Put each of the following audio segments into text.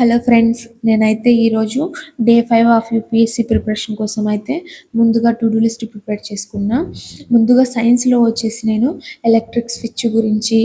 Hello friends. నేనైతే ఈరోజు day 5 of UPSC preparation కోసం అయితే ముందుగా టు డూ లిస్ట్ ప్రిపేర్ చేసుకున్నా. ముందుగా సైన్స్‌లో వచ్చేసి నేను ఎలక్ట్రిక్ స్విచ్ గురించి,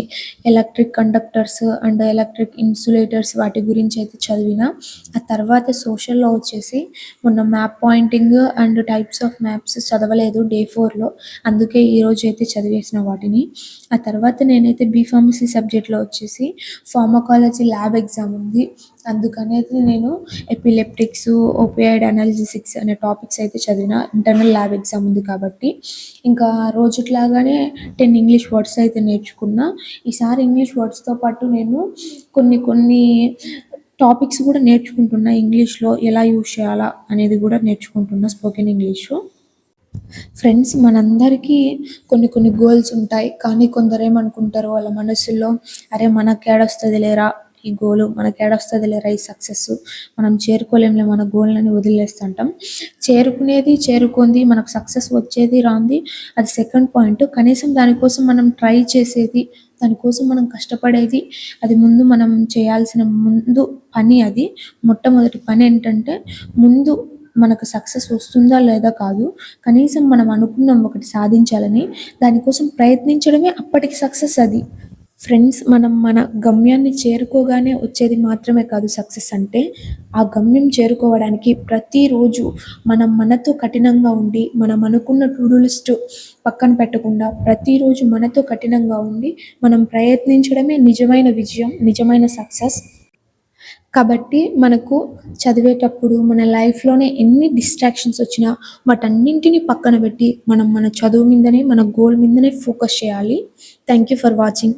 electric conductors and electric insulators వాటి గురించి అయితే చదివినా. ఆ తర్వాత సోషల్‌లో వచ్చేసి మొన్న map pointing and types of maps చదవలేదు డే 4లో. అందుకే ఈరోజు అయితే చదివేసిన వాటిని. ఆ తర్వాత నేనైతే బీఫార్మసీ సబ్జెక్ట్‌లో వచ్చేసి ఫార్మకాలజీ ల్యాబ్ ఎగ్జామ్ ఉంది. అందుకనేది నేను ఎపిలెప్టిక్స్, ఓపియాయిడ్ అనాల్జెసిక్స్ అనే టాపిక్స్ అయితే చదివిన. ఇంటర్నల్ ల్యాబ్ ఎగ్జామ్ ఉంది కాబట్టి. ఇంకా రోజుట్లాగానే 10 ఇంగ్లీష్ వర్డ్స్ అయితే నేర్చుకున్నా. ఈసారి ఇంగ్లీష్ వర్డ్స్‌తో పాటు నేను కొన్ని టాపిక్స్ కూడా నేర్చుకుంటున్నా. ఇంగ్లీష్‌లో ఎలా యూజ్ చేయాలా అనేది కూడా నేర్చుకుంటున్నా స్పోకెన్ ఇంగ్లీషు. ఫ్రెండ్స్, మనందరికీ కొన్ని గోల్స్ ఉంటాయి. కానీ కొందరేమనుకుంటారు వాళ్ళ మనసుల్లో, అరే మనకేడొస్తది లేరా ఈ గోలు, మనకేడొస్తది లేరా ఈ సక్సెస్సు, మనం చేరుకోలేంలే మన గోల్‌లని వదిలేస్తుంటాం. చేరుకుంది, మనకు సక్సెస్ వచ్చేది రాంది అది సెకండ్ పాయింట్. కనీసం దానికోసం మనం ట్రై చేసేది, దానికోసం మనం కష్టపడేది, అది ముందు మనం చేయాల్సిన పని అది. మొట్టమొదటి పనేంటంటే ముందు మనకు సక్సెస్ వస్తుందా లేదా కాదు, కనీసం మనం అనుకున్నాం ఒకటి సాధించాలని, దానికోసం ప్రయత్నించడమే అప్పటికి సక్సెస్ అది. ఫ్రెండ్స్, మనం మన గమ్యాన్ని చేరుకోగానే వచ్చేది మాత్రమే కాదు సక్సెస్ అంటే. ఆ గమ్యం చేరుకోవడానికి ప్రతిరోజు మనం మనతో కఠినంగా ఉండి, మనం అనుకున్న టు డూ లిస్ట్ పక్కన పెట్టకుండా ప్రతిరోజు మనతో కఠినంగా ఉండి మనం ప్రయత్నించడమే నిజమైన విజయం, నిజమైన సక్సెస్. కాబట్టి మనకు చదివేటప్పుడు మన లైఫ్‌లోనే ఎన్ని డిస్ట్రాక్షన్స్ వచ్చినా వాటన్నింటిని పక్కన పెట్టి మనం మన చదువు మీదనే, మన గోల్ మీదనే ఫోకస్ చేయాలి. Thank you for watching.